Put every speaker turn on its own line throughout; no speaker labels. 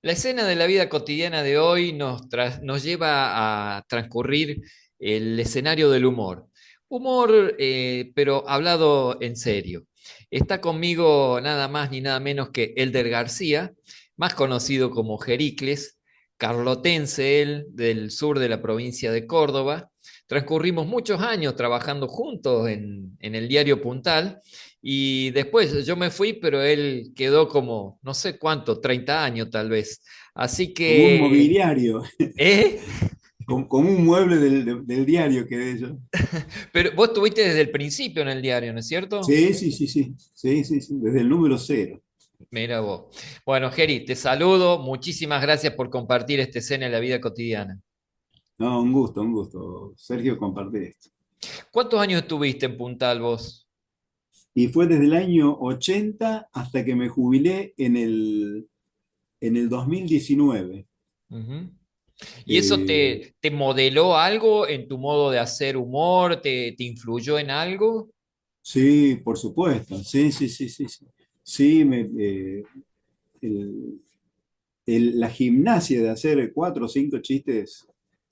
La escena de la vida cotidiana de hoy nos lleva a transcurrir el escenario del humor. Humor, pero hablado en serio. Está conmigo nada más ni nada menos que Elder García, más conocido como Jericles, carlotense él, del sur de la provincia de Córdoba. Transcurrimos muchos años trabajando juntos en el diario Puntal y después yo me fui, pero él quedó como, no sé cuánto, 30 años tal vez. Así
Como un
que,
mobiliario,
¿eh?
como un mueble del diario que de ellos.
Pero vos estuviste desde el principio en el diario, ¿no es cierto?
Sí, sí, sí, sí, sí, sí, sí, desde el número cero.
Mira vos. Bueno, Geri, te saludo. Muchísimas gracias por compartir esta escena en la vida cotidiana.
No, un gusto, Sergio, compartir esto.
¿Cuántos años estuviste en Puntal vos?
Y fue desde el año 80 hasta que me jubilé en el 2019.
Ujú. ¿Y eso
Eh,
te modeló algo en tu modo de hacer humor? ¿Te influyó en algo?
sí, por supuesto, sí, sí, sí, sí, sí. Sí, el- la gimnasia de hacer cuatro o cinco chistes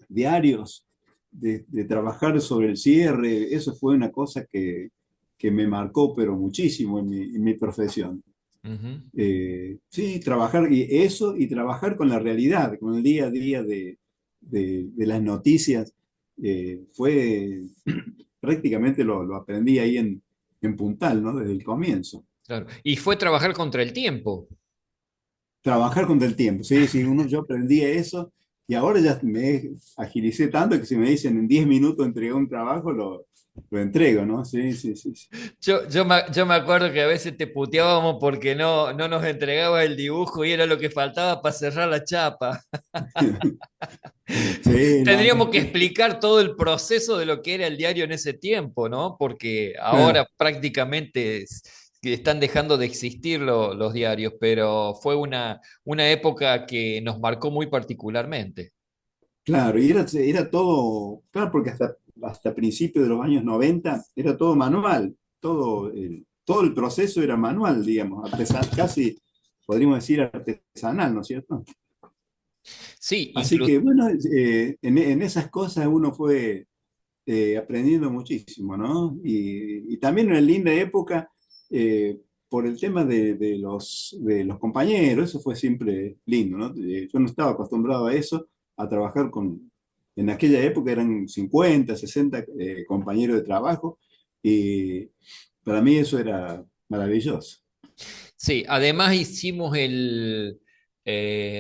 diarios, de trabajar sobre el cierre, eso fue una cosa que me marcó, pero muchísimo en mi profesión.
Ujú.
Sí, trabajar y eso y trabajar con la realidad, con el día a día de las noticias, fue prácticamente lo aprendí ahí en Puntal, ¿no? Desde el comienzo.
Claro. Y fue trabajar contra el tiempo.
Trabajar contra el tiempo, sí, sí, yo aprendí eso y ahora ya me agilicé tanto que si me dicen en 10 minutos entregar un trabajo, lo entrego, ¿no? Sí, sí, sí, sí.
Yo me acuerdo que a veces te puteábamos porque no nos entregabas el dibujo y era lo que faltaba para cerrar la chapa.
Sí, no,
Tendríamos que explicar todo el proceso de lo que era el diario en ese tiempo, ¿no? Porque
claro,
ahora prácticamente que están dejando de existir los diarios, pero fue una época que nos marcó muy particularmente.
claro, y era todo, claro, porque hasta principios de los años 90 era todo manual, todo el proceso era manual, digamos, casi podríamos decir artesanal, ¿no es cierto?
Sí,
Así que bueno, en esas cosas uno fue aprendiendo muchísimo, ¿no? Y también una linda época por el tema de los compañeros, eso fue siempre lindo, ¿no? Yo no estaba acostumbrado a eso, a trabajar en aquella época eran 50 60 compañeros de trabajo, y para mí eso era maravilloso.
Sí, además hicimos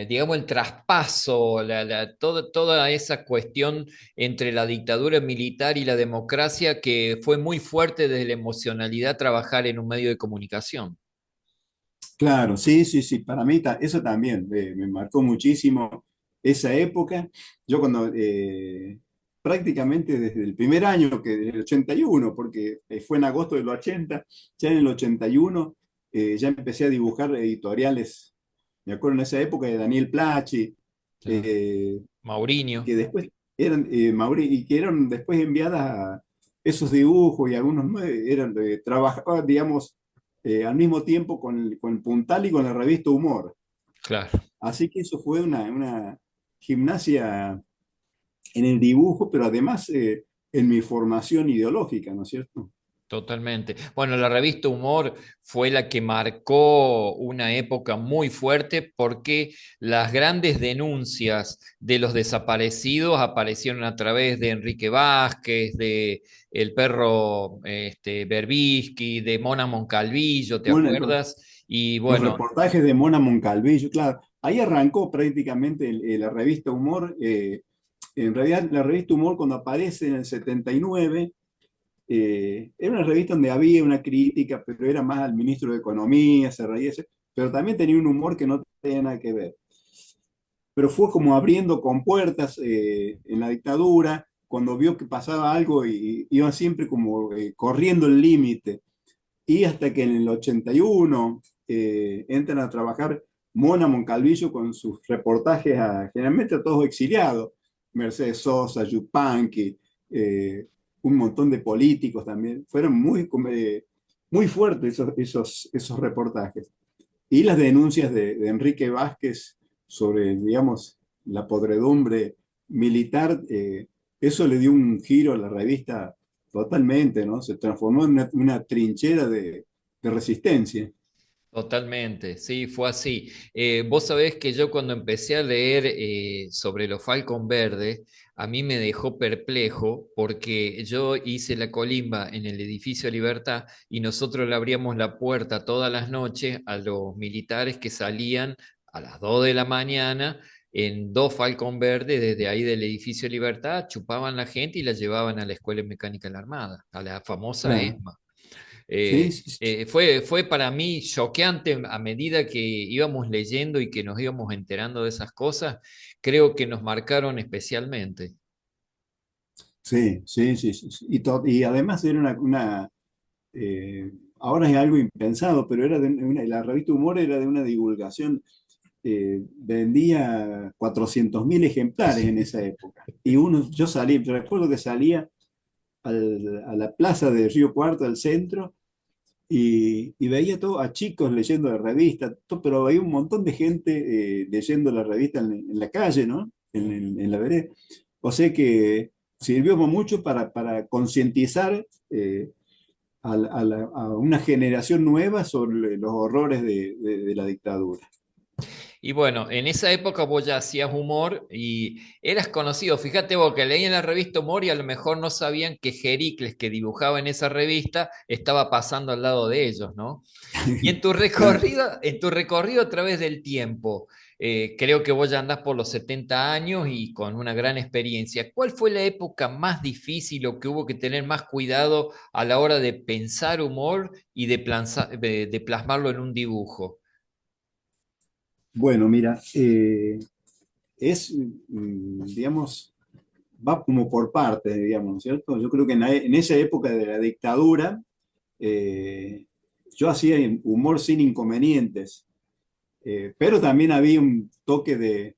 digamos, el traspaso, toda esa cuestión entre la dictadura militar y la democracia que fue muy fuerte desde la emocionalidad trabajar en un medio de comunicación.
Claro, sí, sí, sí, para mí eso también me marcó muchísimo esa época. Yo cuando prácticamente desde el primer año, que desde el 81, porque fue en agosto del 80, ya en el 81 ya empecé a dibujar editoriales, me acuerdo en esa época de Daniel Plachi,
Claro.
eh,
Mauriño.
que después eran, y que eran después enviadas a esos dibujos y algunos no, eran trabajaba, digamos, al mismo tiempo con el Puntal y con la revista Humor.
Claro.
Así que eso fue una gimnasia en el dibujo, pero además en mi formación ideológica, ¿no es cierto?
Totalmente. Bueno, la revista Humor fue la que marcó una época muy fuerte porque las grandes denuncias de los desaparecidos aparecieron a través de Enrique Vázquez, de el perro Berbisky, de Mona Moncalvillo, ¿te
Bueno,
acuerdas? Y
los
bueno,
reportajes de Mona Moncalvillo, claro, ahí arrancó prácticamente la revista Humor. En realidad, la revista Humor cuando aparece en el 79, era una revista donde había una crítica, pero era más al ministro de Economía, se reía, pero también tenía un humor que no tenía nada que ver. Pero fue como abriendo compuertas en la dictadura, cuando vio que pasaba algo y iba siempre como corriendo el límite. Y hasta que en el 81 entran a trabajar Mona Moncalvillo con sus reportajes generalmente a todos exiliados, Mercedes Sosa, Yupanqui, eh, un montón de políticos también. Fueron muy fuertes esos reportajes. Y las denuncias de Enrique Vázquez sobre, digamos, la podredumbre militar, eso le dio un giro a la revista totalmente, ¿no? Se transformó en una trinchera de resistencia.
Totalmente, sí, fue así. Vos sabés que yo cuando empecé a leer sobre los Falcon Verdes, a mí me dejó perplejo porque yo hice la colimba en el edificio Libertad y nosotros le abríamos la puerta todas las noches a los militares que salían a las 2 de la mañana en dos Falcon Verdes desde ahí del edificio Libertad, chupaban la gente y la llevaban a la Escuela Mecánica de la Armada, a la famosa
Claro.
ESMA.
Sí, sí, sí.
Fue para mí choqueante a medida que íbamos leyendo y que nos íbamos enterando de esas cosas, creo que nos marcaron especialmente.
Sí, sí, sí, sí, sí. Y además era ahora es algo impensado, pero la revista Humor era de una divulgación, vendía 400.000 ejemplares en esa época. Y yo recuerdo que salía a la plaza de Río Cuarto, al centro, y veía todo a chicos leyendo la revista, pero había un montón de gente leyendo la revista en la calle, ¿no? En la vereda. O sea que sirvió mucho para concientizar a una generación nueva sobre los horrores de la dictadura.
Y bueno, en esa época vos ya hacías humor y eras conocido. Fíjate vos que leían la revista Humor y a lo mejor no sabían que Jericles, que dibujaba en esa revista, estaba pasando al lado de ellos, ¿no? Y
Claro.
en tu recorrido a través del tiempo, creo que vos ya andás por los 70 años y con una gran experiencia. ¿Cuál fue la época más difícil o que hubo que tener más cuidado a la hora de pensar humor y de plasmarlo en un dibujo?
Bueno, mira, digamos, va como por partes, digamos, ¿no es cierto? Yo creo que en esa época de la dictadura, eh, yo hacía humor sin inconvenientes, pero también había un toque de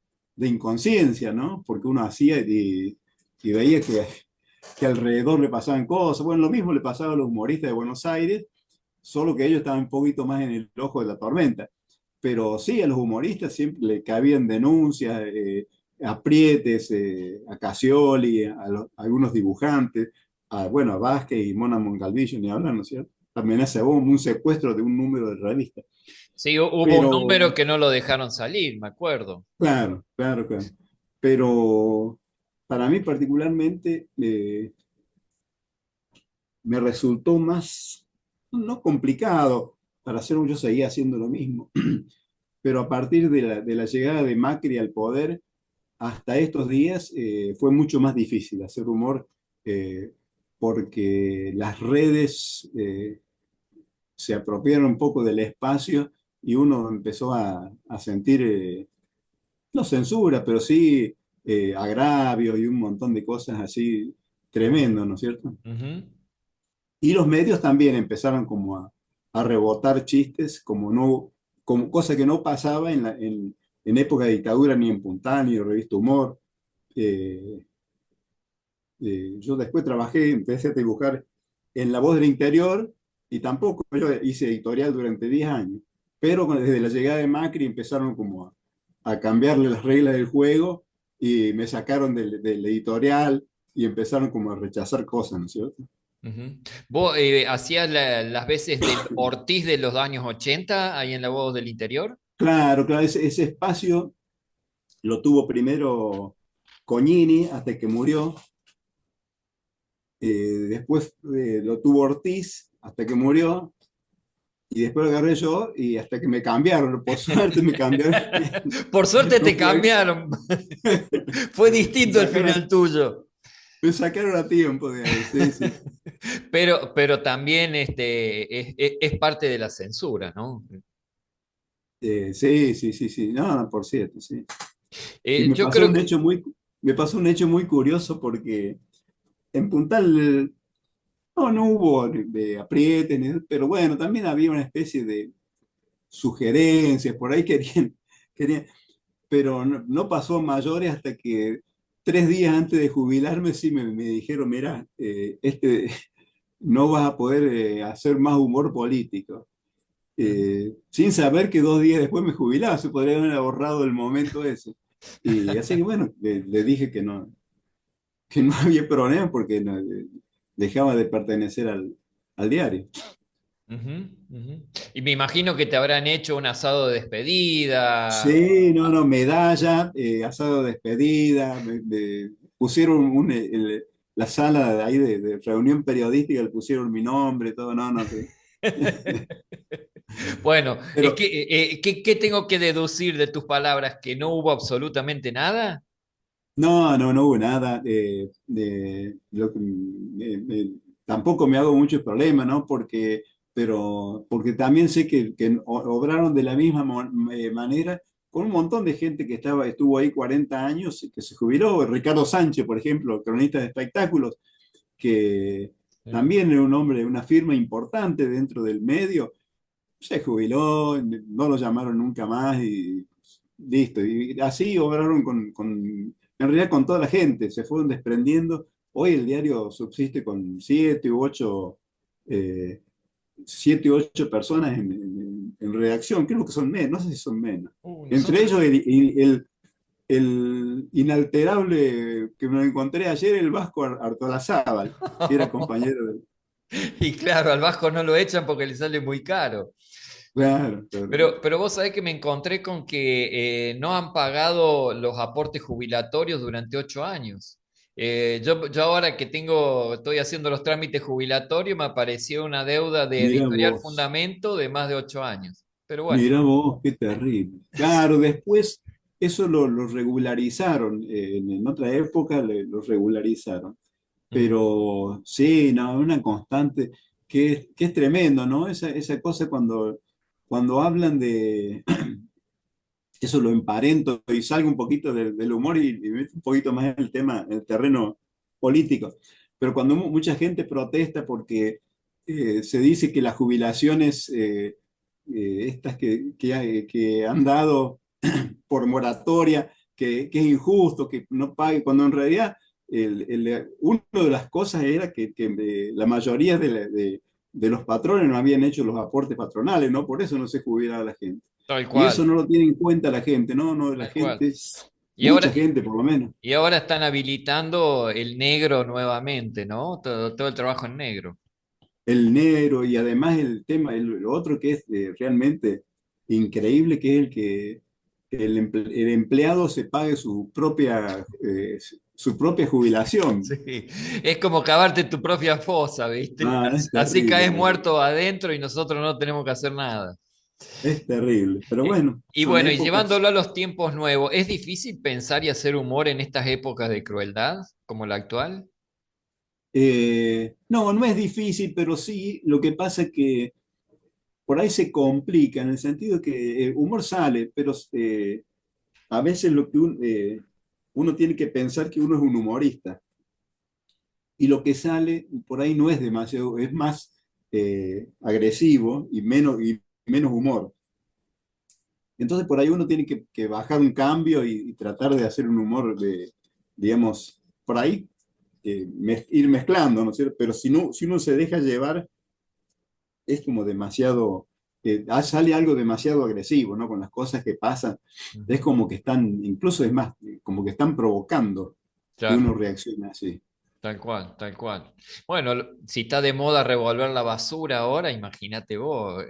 inconsciencia, ¿no? Porque uno hacía y veía que alrededor le pasaban cosas. Bueno, lo mismo le pasaba a los humoristas de Buenos Aires, solo que ellos estaban un poquito más en el ojo de la tormenta. Pero sí, a los humoristas siempre le cabían denuncias, aprietes, a Cassioli, a algunos dibujantes, bueno, a Vázquez y Mona Mongalvillo, ni hablar, ¿no es cierto? Amenaza de bomba, un secuestro de un número de revista.
Sí, hubo un
Pero,
número que no lo dejaron salir, me acuerdo.
claro, claro, claro. Pero para mí particularmente me resultó más, no complicado, para hacer yo seguía haciendo lo mismo, pero a partir de la llegada de Macri al poder, hasta estos días fue mucho más difícil hacer humor, eh, porque las redes se apropiaron un poco del espacio y uno empezó a sentir, no censura, pero sí agravios y un montón de cosas así tremendo, ¿no es cierto?
Ujú.
Y los medios también empezaron como a rebotar chistes, como cosa que no pasaba en época de dictadura, ni en Puntal, ni en Revista Humor. Eh, yo después trabajé, empecé a dibujar en La Voz del Interior y tampoco yo hice editorial durante 10 años. Pero desde la llegada de Macri empezaron como a cambiarle las reglas del juego y me sacaron del editorial y empezaron como a rechazar cosas, ¿no es cierto?
Ujú. ¿Vos hacías las veces del Ortiz de los años 80 ahí en la voz del interior?
Claro, claro, ese espacio lo tuvo primero Cognini hasta que murió, después lo tuvo Ortiz hasta que murió, y después lo agarré yo y hasta que me cambiaron, por suerte me cambiaron.
Por suerte
No
te
fue,
cambiaron. Fue
me
distinto el
sacaron,
final tuyo.
me sacaron a tiempo de ahí, sí, sí.
Pero también es parte de la censura, ¿no?
Sí, sí, sí, sí, no, no, por cierto, sí. Y
Yo creo que...
me pasó un hecho muy curioso porque en Puntal no hubo de apriete, pero bueno, también había una especie de sugerencias, por ahí querían, pero no pasó a mayores hasta que 3 días antes de jubilarme, sí me dijeron, mira, no vas a poder hacer más humor político. Sin saber que 2 días después me jubilaba, se podría haber ahorrado el momento ese. Y así que bueno, le dije que no había problema porque dejaba de pertenecer al diario.
Ujú, ujú. Y me imagino que te habrán hecho un asado de despedida.
Sí, no, no, medalla, asado de despedida, me pusieron la sala de ahí de reunión periodística, le pusieron mi nombre, todo, no, no sé.
Bueno, es
Pero
que, ¿qué tengo que deducir de tus palabras? ¿Que no hubo absolutamente nada?
no, no, no hubo nada. Tampoco me hago muchos problemas, ¿no? Porque también sé que obraron de la misma manera con un montón de gente que estuvo ahí 40 años y que se jubiló. Ricardo Sánchez, por ejemplo, cronista de espectáculos, que
Sí.
también era un hombre de una firma importante dentro del medio, se jubiló, no lo llamaron nunca más y listo. Y así obraron en realidad con toda la gente, se fueron desprendiendo. Hoy el diario subsiste con 7 u 8, 7 u 8 personas en redacción, creo que son menos, no sé si son menos. Entre
Nosotros.
ellos el inalterable que me encontré ayer, el Vasco Artolazábal, que era compañero de...
Y claro, al Vasco no lo echan porque le sale muy caro.
Claro, claro.
Pero vos sabés que me encontré con que no han pagado los aportes jubilatorios durante 8 años. Yo ahora que estoy haciendo los trámites jubilatorios, me apareció una deuda de
Mira
Editorial
vos.
Fundamento de más de 8 años. Pero bueno.
Mira vos, qué terrible. Claro, después eso lo regularizaron, en otra época lo regularizaron,
Ujú.
pero sí, no, una constante que es tremendo, ¿no? Esa cosa cuando hablan de, eso lo emparento y salgo un poquito del humor y me meto un poquito más en el tema, en el terreno político, pero cuando mucha gente protesta porque se dice que las jubilaciones, estas que han dado por moratoria, que es injusto, que no pague, cuando en realidad una de las cosas era que la mayoría de los patrones no habían hecho los aportes patronales, ¿no? Por eso no se jubilaba la gente.
Tal
Y eso
cual,
no lo tiene en cuenta la gente, ¿no? No, la
tal cual.
gente,
Y ahora,
mucha gente por lo menos.
y ahora están habilitando el negro nuevamente, ¿no? Todo el trabajo en negro.
El negro y además el tema, lo otro que es realmente increíble, que es que el empleado se pague su propia jubilación.
Sí, es como cavarte tu propia fosa, ¿viste?
Ah,
Así,
es
así
terrible,
caes
terrible.
muerto adentro y nosotros no tenemos que hacer nada.
Es terrible. Pero bueno,
Y
son
bueno, y
épocas.
llevándolo a los tiempos nuevos, ¿es difícil pensar y hacer humor en estas épocas de crueldad como la actual?
No, no es difícil, pero sí, lo que pasa es que por ahí se complica en el sentido que el humor sale, pero a veces uno tiene que pensar que uno es un humorista y lo que sale por ahí no es demasiado, es más agresivo y menos humor. Entonces por ahí uno tiene que bajar un cambio y tratar de hacer un humor digamos, por ahí ir mezclando, ¿no es cierto? Pero si uno se deja llevar, es como demasiado, sale algo demasiado agresivo, ¿no? Con las cosas que pasan, es
Ujú.
como que están, incluso es más, como que están provocando que
Claro,
uno reaccione así.
tal cual, tal cual. Bueno, si está de moda revolver la basura ahora, imagínate vos,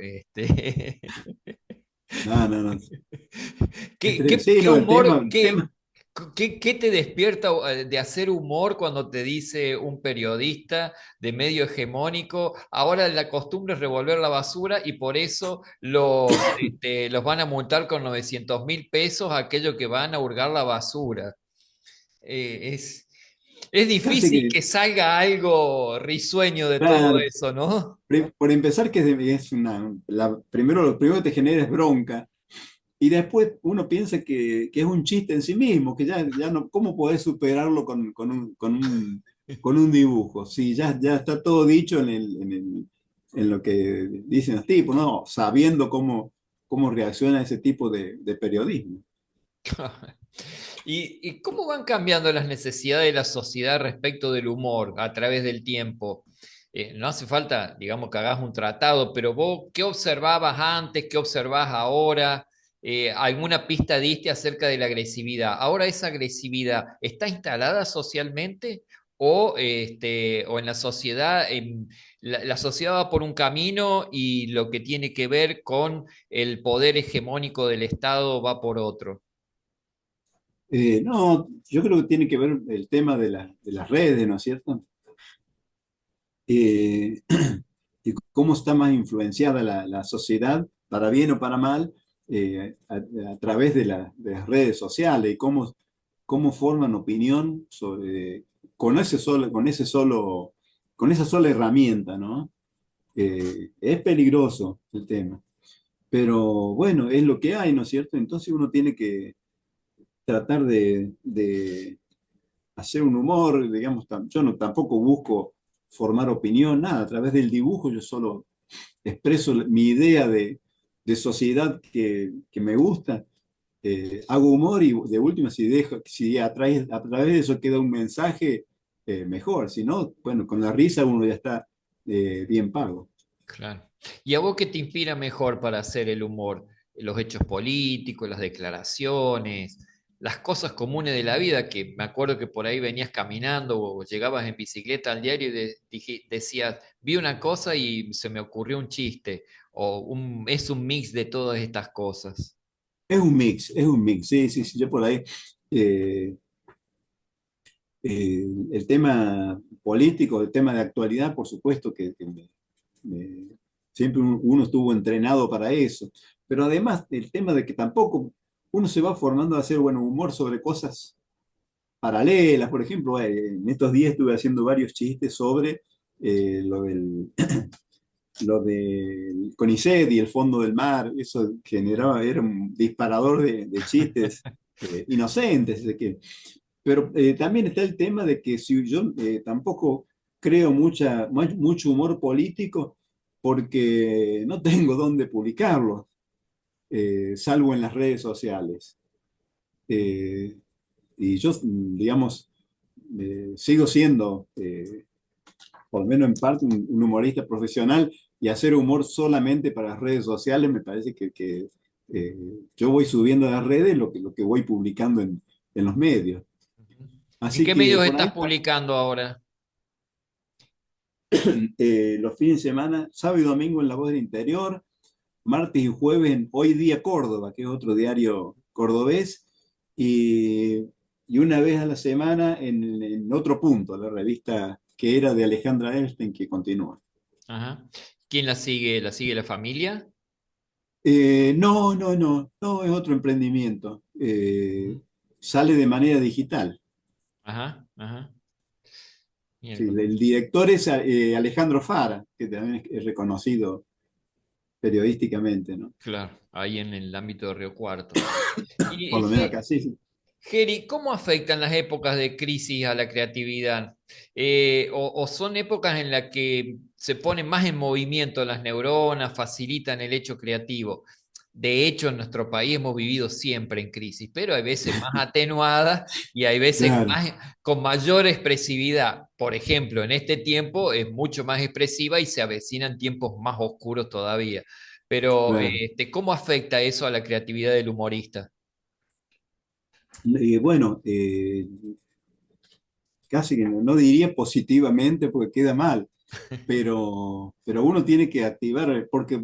No, no, no. Sí,
¿Qué
no, el tema,
humor,
el tema,
qué te despierta de hacer humor cuando te dice un periodista de medio hegemónico? Ahora la costumbre es revolver la basura y por eso los van a multar con 900.000 pesos a aquellos que van a hurgar la basura. Eh, es, es
casi
difícil
que,
que salga algo risueño de todo
claro,
eso, ¿no?
por empezar que primero lo primero que te genera es bronca, y después uno piensa que es un chiste en sí mismo, que ya no, ¿cómo podés superarlo con un dibujo? Sí, ya está todo dicho en lo que dicen los tipos, ¿no? Sabiendo cómo reacciona ese tipo de periodismo.
¿Y cómo van cambiando las necesidades de la sociedad respecto del humor a través del tiempo? No hace falta, digamos, que hagas un tratado, pero vos, ¿qué observabas antes? ¿Qué observás ahora? ¿Alguna pista diste acerca de la agresividad? ¿Ahora esa agresividad está instalada socialmente o en la sociedad? La sociedad va por un camino y lo que tiene que ver con el poder hegemónico del Estado va por otro.
No, yo creo que tiene que ver el tema de las redes, ¿no es cierto? Eh, y cómo está más influenciada la sociedad, para bien o para mal, a través de las redes sociales y cómo forman opinión sobre, con esa sola herramienta, ¿no? Es peligroso el tema, pero bueno, es lo que hay, ¿no es cierto? Entonces uno tiene que tratar de hacer un humor, digamos, yo no, tampoco busco formar opinión, nada, a través del dibujo yo solo expreso mi idea de sociedad que me gusta, hago humor y de última, si a través de eso queda un mensaje, mejor, si no, bueno, con la risa uno ya está bien pago.
Claro. ¿Y a vos qué te inspira mejor para hacer el humor? ¿Los hechos políticos, las declaraciones, las cosas comunes de la vida? Que me acuerdo que por ahí venías caminando o llegabas en bicicleta al diario y decías, vi una cosa y se me ocurrió un chiste, es un mix de todas estas cosas.
Es un mix, sí, sí, sí, yo por ahí, eh, el tema político, el tema de actualidad, por supuesto que me- siempre uno estuvo entrenado para eso, pero además el tema de que tampoco uno se va formando a hacer buen humor sobre cosas paralelas. Por ejemplo, en estos días estuve haciendo varios chistes sobre lo lo del CONICET y el fondo del mar. Eso generaba, era un disparador de chistes inocentes. Pero también está el tema de que si yo tampoco creo mucho humor político porque no tengo dónde publicarlo, salvo en las redes sociales. Eh, y yo, digamos, sigo siendo, por lo menos en parte, un humorista profesional, y hacer humor solamente para las redes sociales me parece eh, yo voy subiendo a las redes lo que voy publicando en los medios.
¿En
Así
qué
que
medios
por ahí
estás
está.
publicando ahora?
Los fines de semana, sábado y domingo en La Voz del Interior, martes y jueves en Hoy Día Córdoba, que es otro diario cordobés, y, y una vez a la semana en Otro Punto, la revista que era de Alejandra Einstein, que continúa.
Ajá. ¿Quién la sigue? ¿La sigue la familia?
No, no, no, no es otro emprendimiento.
Ujú.
Sale de manera digital.
Ajá, ajá.
Sí,
Miércoles.
el director es Alejandro Fara, que también es reconocido periodísticamente, ¿no?
Claro, ahí en el ámbito de Río Cuarto.
Por
Y,
lo menos acá sí. Sí.
Geri, ¿cómo afectan las épocas de crisis a la creatividad? ¿O son épocas en las que se ponen más en movimiento las neuronas, facilitan el hecho creativo? De hecho, en nuestro país hemos vivido siempre en crisis, pero hay veces más atenuadas y hay veces
Claro,
más, con mayor expresividad. Por ejemplo, en este tiempo es mucho más expresiva y se avecinan tiempos más oscuros todavía. Pero,
claro.
¿cómo afecta eso a la creatividad del humorista?
Bueno, casi que no diría positivamente porque queda mal, pero uno tiene que activar porque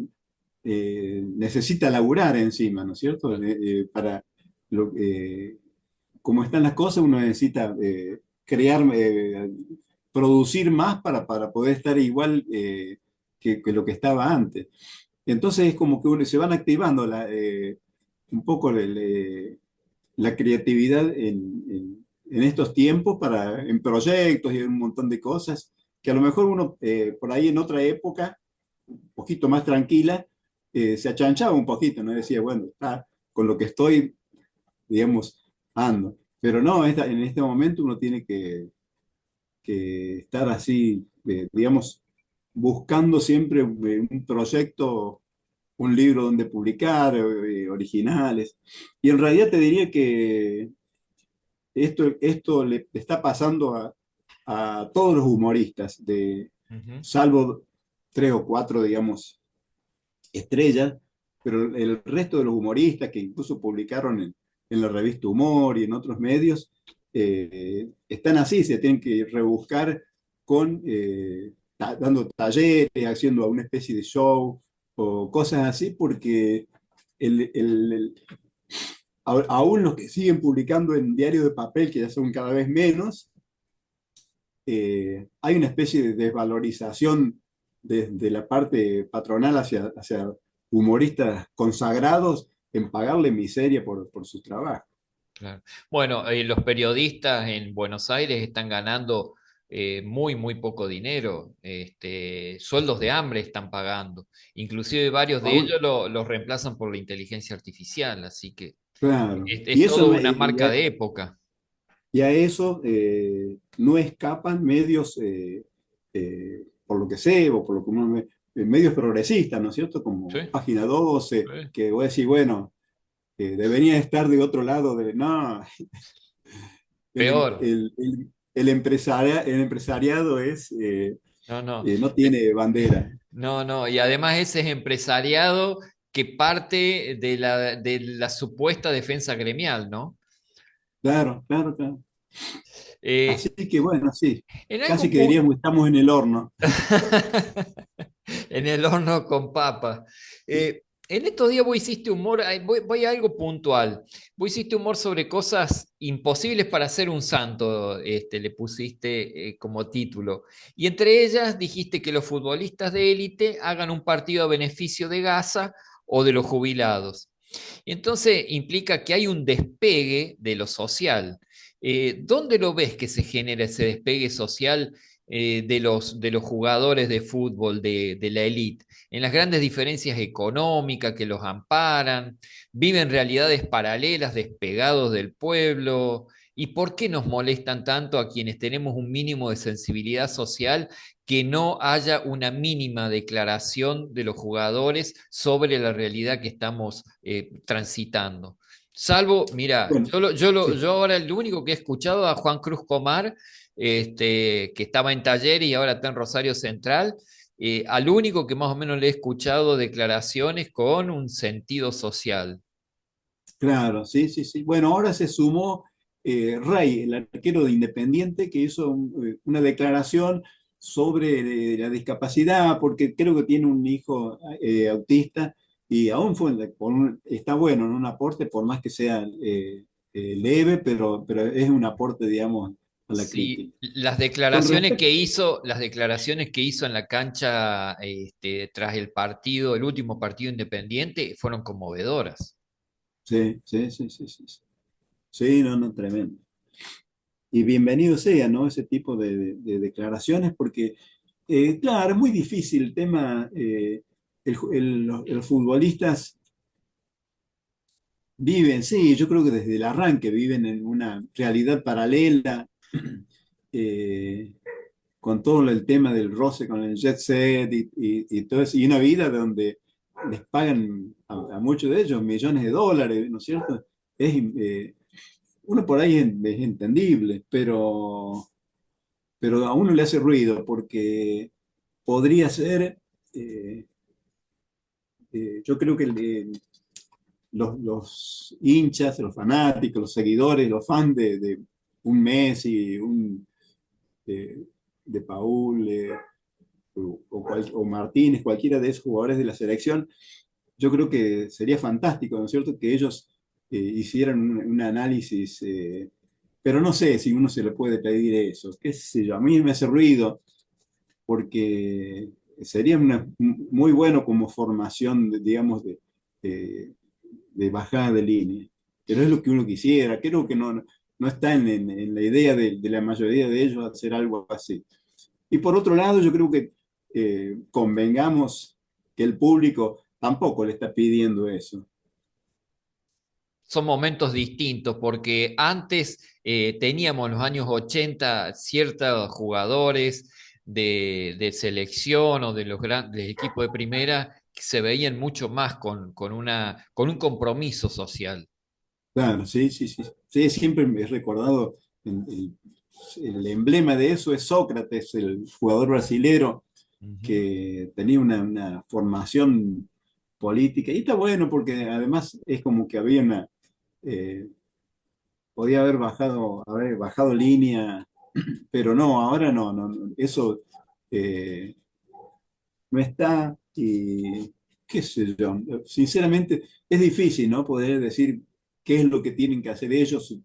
necesita laburar encima, ¿no es cierto? Para lo, como están las cosas, uno necesita crear, producir más para poder estar igual que lo que estaba antes. Entonces es como que se van activando un poco la creatividad en estos tiempos en proyectos y en un montón de cosas que a lo mejor uno por ahí en otra época, un poquito más tranquila, se achanchaba un poquito, ¿no? Decía, bueno, con lo que estoy, digamos, ando. Pero no, en este momento uno tiene que estar así, digamos, buscando siempre un proyecto, un libro donde publicar, originales. Y en realidad te diría que esto le está pasando a todos los humoristas,
Ujú.
salvo tres o cuatro, digamos, estrellas, pero el resto de los humoristas que incluso publicaron en la revista Humor y en otros medios, están así, se tienen que rebuscar dando talleres, haciendo una especie de show o cosas así, porque el, el- el- aún los que siguen publicando en diarios de papel, que ya son cada vez menos, hay una especie de desvalorización de la parte patronal hacia humoristas consagrados en pagarle miseria por su trabajo.
Claro. Bueno, los periodistas en Buenos Aires están ganando muy poco dinero. Sueldos de hambre están pagando. Inclusive varios de
Aún,
ellos los reemplazan por la inteligencia artificial, así que
claro.
es
Y, eso,
todo una marca de época.
y a eso no escapan medios, por lo que sé, o por lo que medios progresistas, ¿no es cierto?
Sí,
Como Página 12
sí.
que voy a decir, bueno, debería estar de otro lado de, no,
Peor.
el empresariado
No, no.
no tiene bandera.
No, no. Y además ese es empresariado que parte de la supuesta defensa gremial, ¿no?
Claro, claro, claro.
Eh,
Así que bueno, sí,
en
casi
algún
que
punto.
diríamos que estamos en el horno.
En el horno con papa. En estos días vos hiciste humor, voy a algo puntual. Vos hiciste humor sobre cosas imposibles para ser un santo, le pusiste como título. Y entre ellas dijiste que los futbolistas de élite hagan un partido a beneficio de Gaza o de los jubilados. Y entonces implica que hay un despegue de lo social. ¿Dónde lo ves que se genera ese despegue social de los jugadores de fútbol de la élite? En las grandes diferencias económicas que los amparan, viven realidades paralelas, despegados del pueblo. ¿Y por qué nos molestan tanto a quienes tenemos un mínimo de sensibilidad social que no haya una mínima declaración de los jugadores sobre la realidad que estamos transitando? Salvo, mira,
Bueno, sí,
yo ahora lo único que he escuchado a Juan Cruz Comar, que estaba en Taller y ahora está en Rosario Central, al único que más o menos le he escuchado declaraciones con un sentido social.
claro, sí, sí, sí. Bueno, ahora se sumó Rey, el arquero de Independiente, que hizo una declaración sobre la discapacidad, porque creo que tiene un hijo autista y aún está bueno en un aporte, por más que sea leve, pero es un aporte, digamos, a la
Sí,
crítica. Con respecto,
las declaraciones que hizo en la cancha tras el partido, el último partido independiente, fueron conmovedoras.
sí, sí, sí, sí, sí. Sí, sí, no, no, tremendo. Y bienvenido sea, ¿no? Ese tipo de declaraciones, porque, claro, es muy difícil el tema. Los futbolistas viven, sí, yo creo que desde el arranque viven en una realidad paralela, eh, con todo el tema del roce con el jet set y todo eso, y una vida donde les pagan a muchos de ellos millones de dólares, ¿no es cierto? Es, uno por ahí es entendible, pero a uno le hace ruido porque podría ser, eh, yo creo que los hinchas, los fanáticos, los seguidores, los fans de un Messi, de, de Paul o Martínez, cualquiera de esos jugadores de la selección, yo creo que sería fantástico, ¿no es cierto?, que ellos hicieran un análisis, pero no sé si uno se le puede pedir eso, qué sé yo, a mí me hace ruido porque sería muy bueno como formación, digamos, de bajada de línea. Pero es lo que uno quisiera, creo que no está en la idea de la mayoría de ellos hacer algo así. Y por otro lado, yo creo que convengamos que el público tampoco le está pidiendo eso.
Son momentos distintos porque antes teníamos en los años 80 ciertos jugadores de selección o de los grandes equipos de primera que se veían mucho más con un compromiso social.
Claro, sí, sí, sí. Sí, siempre me he recordado, el emblema de eso es Sócrates, el jugador brasilero
Ujú.
que tenía una formación política. Y está bueno porque además es como que había eh, podía haber bajado línea, pero no, ahora no, eso eh, no está y qué sé yo. Sinceramente es difícil, ¿no? Poder decir qué es lo que tienen que hacer ellos.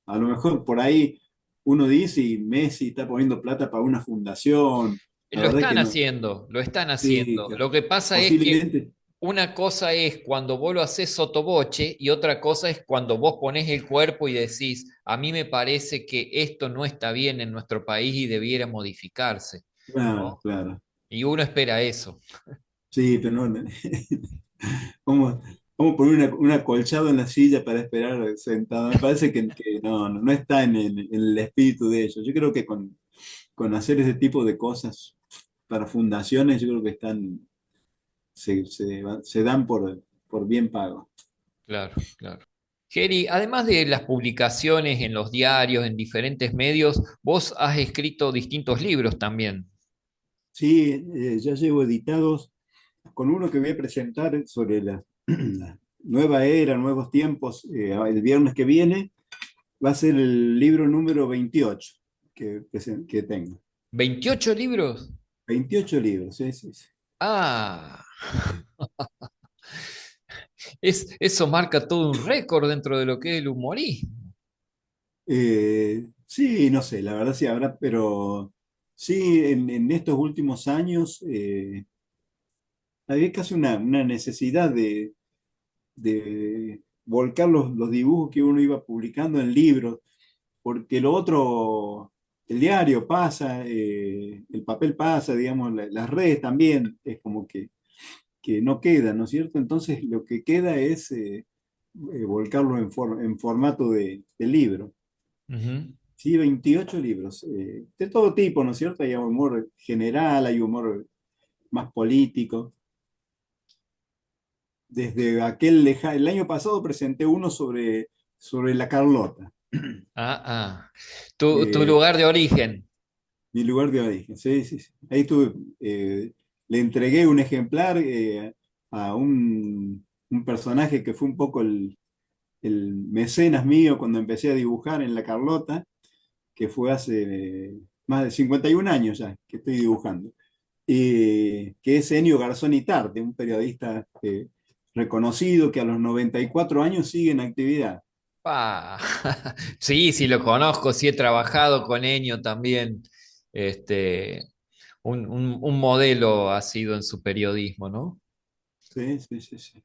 A lo mejor por ahí uno dice y Messi está poniendo plata para una fundación. La
Lo
verdad que
están
no.
haciendo, lo están
Sí,
haciendo.
que
Lo que pasa es que
posiblemente.
una cosa es cuando vos lo haces sotoboche y otra cosa es cuando vos ponés el cuerpo y decís, a mí me parece que esto no está bien en nuestro país y debiera modificarse,
Claro,
¿no?
claro.
Y uno espera eso.
Sí, pero no. ¿Cómo, cómo poner un acolchado en la silla para esperar sentado? Me parece que no está en el espíritu de ellos. Yo creo que con hacer ese tipo de cosas para fundaciones, yo creo que se dan por bien pago.
Claro, claro. Geri, además de las publicaciones en los diarios, en diferentes medios, vos has escrito distintos libros también.
Sí, ya llevo editados con uno que voy a presentar sobre la nueva era, nuevos tiempos, el viernes que viene. Va a ser el libro número 28 que tengo.
28 libros.
28 libros, sí, sí, sí.
Ah, eso marca todo un récord dentro de lo que es el humorismo.
Sí, no sé, la verdad sí habrá, pero sí, en estos últimos años había casi una necesidad de volcar los dibujos que uno iba publicando en libros, porque lo otro, el diario pasa, el papel pasa, digamos, las redes también, es como que no queda, ¿no es cierto? Entonces lo que queda es volcarlo en formato de libro.
Ujú.
Sí, 28 libros, de todo tipo, ¿no es cierto? Hay humor general, hay humor más político. Desde el año pasado presenté uno sobre la Carlota,
Ah, ah. Tu
eh,
lugar de origen.
mi lugar de origen. Sí, sí, sí. Ahí tuve, le entregué un ejemplar a un personaje que fue un poco el mecenas mío cuando empecé a dibujar en la Carlota, que fue hace más de 51 años ya que estoy dibujando, que es Ennio Garzón Tarte, un periodista reconocido que a los 94 años sigue en actividad.
Ah, sí, sí lo conozco, sí he trabajado con Ennio también. Este, un modelo ha sido en su periodismo, ¿no?
Sí, sí, sí, sí.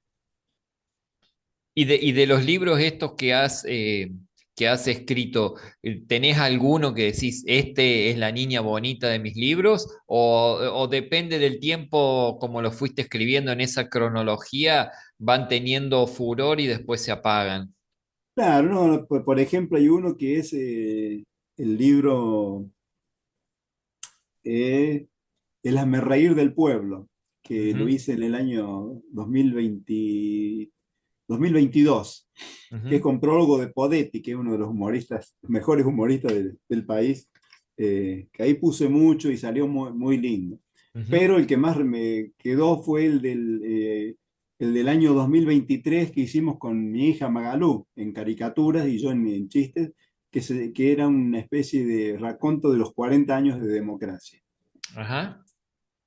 Y de los libros estos que has escrito, ¿tenés alguno que decís, este es la niña bonita de mis libros? O depende del tiempo, como lo fuiste escribiendo en esa cronología, van teniendo furor y después se apagan?
Claro, no, por ejemplo, hay uno que es el libro eh, El hazmerreír del pueblo, que lo
Ujú,
hice en el año 2022, que es
ujú,
con prólogo de Podetti, que es uno de los humoristas, mejores humoristas del país, que ahí puse mucho y salió muy, muy lindo.
ujú.
Pero el que más me quedó fue el del año 2023 que hicimos con mi hija Magalú en caricaturas y yo en chistes, que era una especie de raconto de los 40 años de democracia.
Ajá.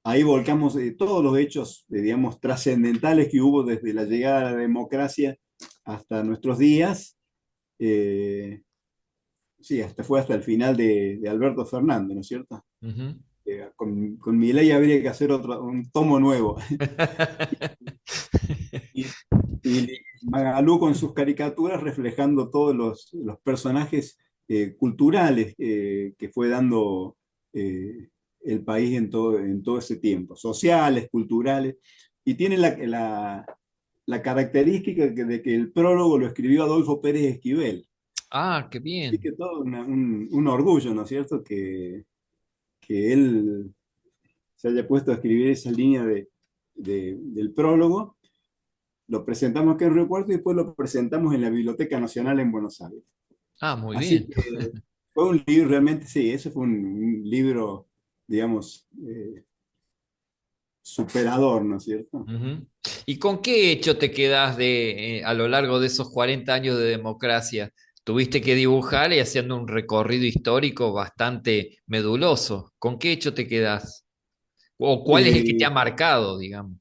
Ahí volcamos todos los hechos, digamos, trascendentales que hubo desde la llegada de la democracia hasta nuestros días. eh, sí, fue hasta el final de Alberto Fernández, ¿no es cierto?
Ujú.
Con Milei habría que hacer un tomo nuevo. Y, y Magalú con sus caricaturas reflejando todos los personajes culturales que fue dando el país en todo ese tiempo, sociales, culturales, y tiene la característica de que el prólogo lo escribió Adolfo Pérez Esquivel.
Ah, qué
Así
bien.
que todo un orgullo, ¿no es cierto? Que él se haya puesto a escribir esa línea del prólogo. lo presentamos aquí en Río Cuarto y después lo presentamos en la Biblioteca Nacional en Buenos Aires.
Ah, muy
Así
bien.
que fue un libro, realmente sí, ese fue un libro, digamos, superador, ¿no es cierto?
Ujú. ¿Y con qué hecho te quedás a lo largo de esos 40 años de democracia? Tuviste que dibujar y haciendo un recorrido histórico bastante meduloso. ¿Con qué hecho te quedás? ¿O cuál es el que te ha
Eh,
marcado, digamos?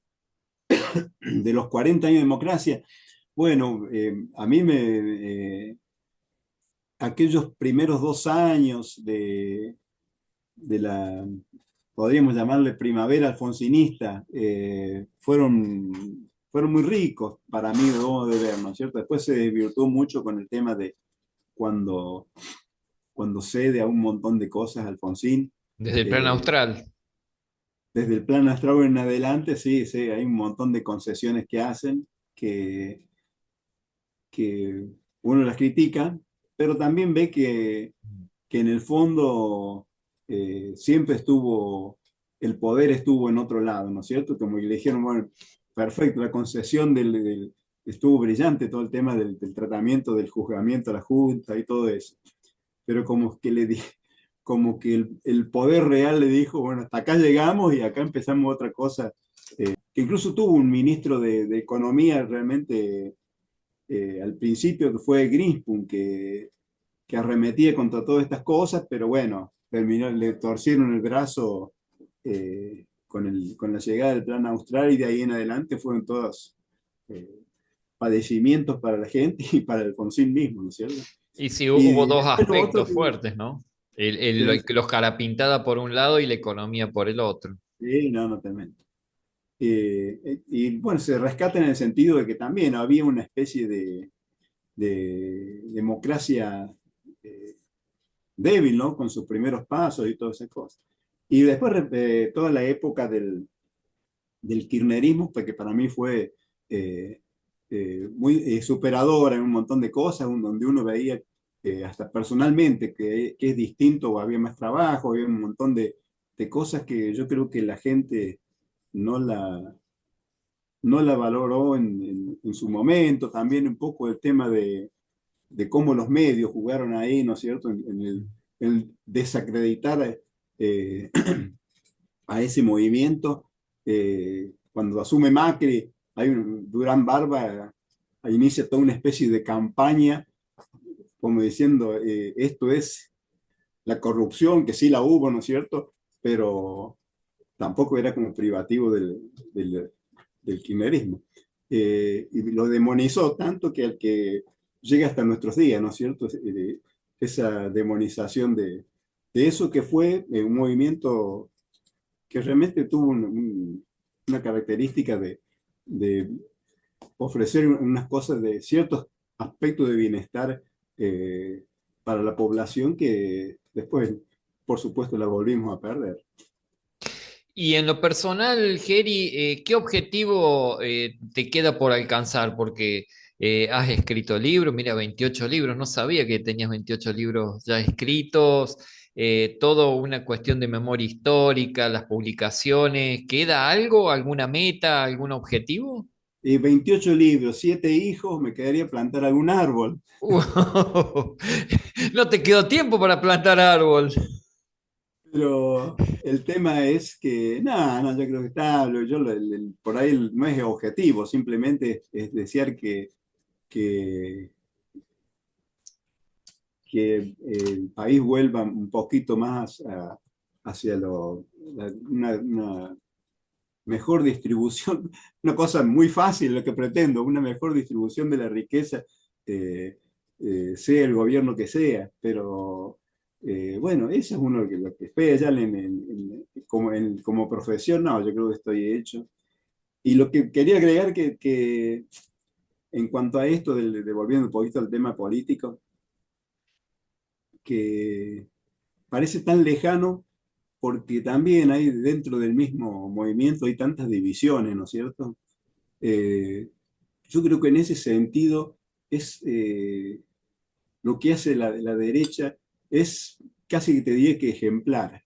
de los 40 años de democracia, bueno, a mí aquellos primeros 2 años de la, podríamos llamarle primavera alfonsinista, fueron muy ricos para mí, de modo de ver, ¿no es cierto? Después se desvirtuó mucho con el tema de cuando, cuando cede a un montón de cosas Alfonsín.
Desde el plan
eh,
austral.
Desde el plan Astral en adelante, sí, sí, hay un montón de concesiones que hacen que, que uno las critica, pero también ve que en el fondo siempre el poder estuvo en otro lado, ¿no es cierto? Como que le dijeron, bueno, perfecto, la concesión estuvo brillante, todo el tema del tratamiento, del juzgamiento a la Junta y todo eso, pero como que el poder real le dijo, bueno, hasta acá llegamos y acá empezamos otra cosa, que incluso tuvo un ministro de Economía realmente al principio que fue Greenspoon, que arremetía contra todas estas cosas, pero bueno, le torcieron el brazo con la llegada del plan austral y de ahí en adelante fueron todos eh, padecimientos para la gente y para Alfonsín mismo, ¿no es cierto?
Y sí, hubo
Y
dos
después lo otro
aspectos fuertes, ¿no?
que
Los carapintada por un lado y la economía por el otro.
sí, no, no te miento. Y bueno, se rescata en el sentido de que también había una especie de democracia eh, débil, ¿no? Con sus primeros pasos y todas esas cosas. Y después toda la época del kirchnerismo, pues, que para mí fue eh, muy superadora en un montón de cosas, donde uno veía hasta personalmente que es distinto, o había más trabajo, había un montón de cosas que yo creo que la gente no la, no la valoró en su momento. También un poco el tema de cómo los medios jugaron ahí, ¿no es cierto?, en el desacreditar eh, a ese movimiento. Cuando asume Macri, Durán Barba inicia toda una especie de campaña, como diciendo, esto es la corrupción, que sí la hubo, ¿no es cierto?, pero tampoco era como privativo del kirchnerismo. Y lo demonizó tanto que al que llega hasta nuestros días, ¿no es cierto? Esa demonización de eso que fue un movimiento que realmente tuvo una característica de ofrecer unas cosas de ciertos aspectos de bienestar eh, para la población que después, por supuesto, la volvimos a perder.
Y en lo personal, Geri, ¿qué objetivo te queda por alcanzar? Porque has escrito libros, mira, 28 libros, no sabía que tenías 28 libros ya escritos, todo una cuestión de memoria histórica, las publicaciones, ¿queda algo, alguna meta, algún objetivo?
Y 28 libros, 7 hijos, me quedaría plantar algún árbol.
No te quedó tiempo para plantar árbol.
Pero el tema es que, no, no, yo creo que está, por ahí no es objetivo, simplemente es desear que, que el país vuelva un poquito más hacia una mejor distribución, una cosa muy fácil lo que pretendo, una mejor distribución de la riqueza, eh, sea el gobierno que sea, pero bueno, eso es uno lo que espera ya como profesión, no, yo creo que estoy hecho. Y lo que quería agregar que en cuanto a esto, volviendo un poquito al tema político, que parece tan lejano porque también hay dentro del mismo movimiento hay tantas divisiones, ¿no es cierto? Eh, yo creo que en ese sentido es lo que hace la derecha es casi que te diría que ejemplar,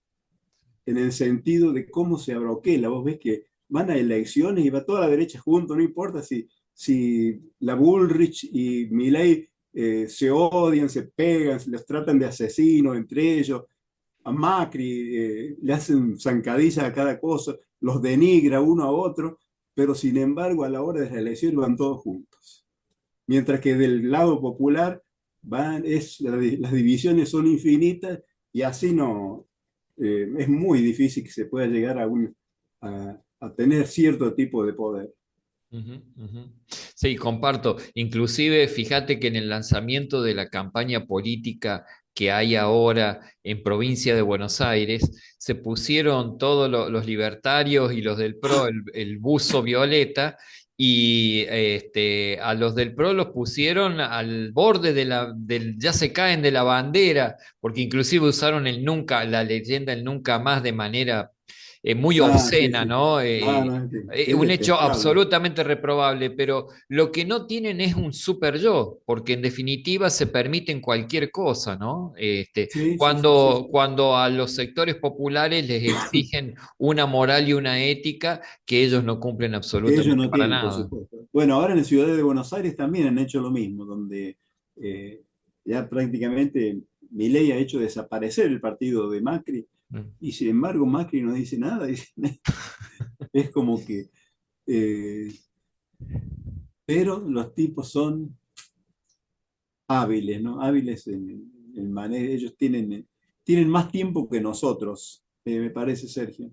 en el sentido de cómo se abroquela. Vos ves que van a elecciones y va toda la derecha junto, no importa si la Bullrich y Milei se odian, se pegan, los tratan de asesinos entre ellos, a Macri le hacen zancadillas a cada cosa, los denigra uno a otro, pero sin embargo a la hora de la elección van todos juntos. Mientras que del lado popular las divisiones son infinitas y así no, es muy difícil que se pueda llegar a tener cierto tipo de poder.
Ujú, ujú. Sí, comparto. Inclusive, fíjate que en el lanzamiento de la campaña política que hay ahora en provincia de Buenos Aires, se pusieron todos los libertarios y los del PRO el buzo violeta y a los del PRO los pusieron al borde ya se caen de la bandera, porque inclusive usaron el nunca, la leyenda el nunca más de manera muy
Ah, sí,
obscena,
sí.
¿no?
Ah, no, es
Un hecho
detestable.
absolutamente reprobable, pero lo que no tienen es un super yo, porque en definitiva se permiten cualquier cosa, ¿no?
Sí, sí, sí, sí.
Cuando a los sectores populares les exigen una moral y una ética que ellos no cumplen
Que ellos
absolutamente
no
para
tienen, por
nada.
supuesto. Bueno, ahora en la ciudad de Buenos Aires también han hecho lo mismo, donde eh, ya prácticamente Milei ha hecho desaparecer el partido de Macri
Mm.
y sin embargo Macri no dice nada. Es como que, eh, pero los tipos son hábiles, ¿no? Hábiles en manejo. Ellos tienen más tiempo que nosotros, me parece, Sergio.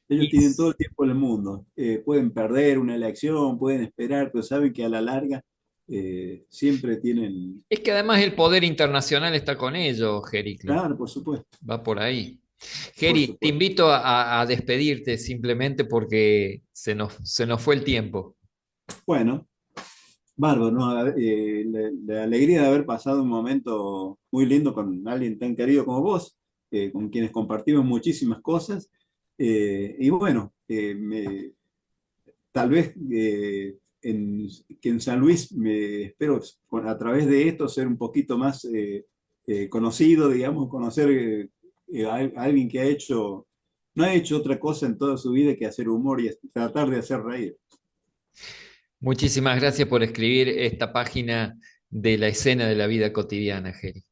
Y
Ellos tienen todo el tiempo del mundo. Pueden perder una elección, pueden esperar, pero saben que a la larga siempre tienen.
es que además el poder internacional está con ellos, Jericlo.
Claro, por supuesto,
Va por ahí.
por
Geri, te
supuesto.
invito a despedirte simplemente porque se nos fue el tiempo.
Bueno, bárbaro, ¿no? La alegría de haber pasado un momento muy lindo con alguien tan querido como vos, con quienes compartimos muchísimas cosas. Y bueno, tal vez que en San Luis me espero a través de esto ser un poquito más conocido, digamos, conocer a alguien que no ha hecho otra cosa en toda su vida que hacer humor y tratar de hacer reír.
Muchísimas gracias por escribir esta página de la escena de la vida cotidiana, Geri.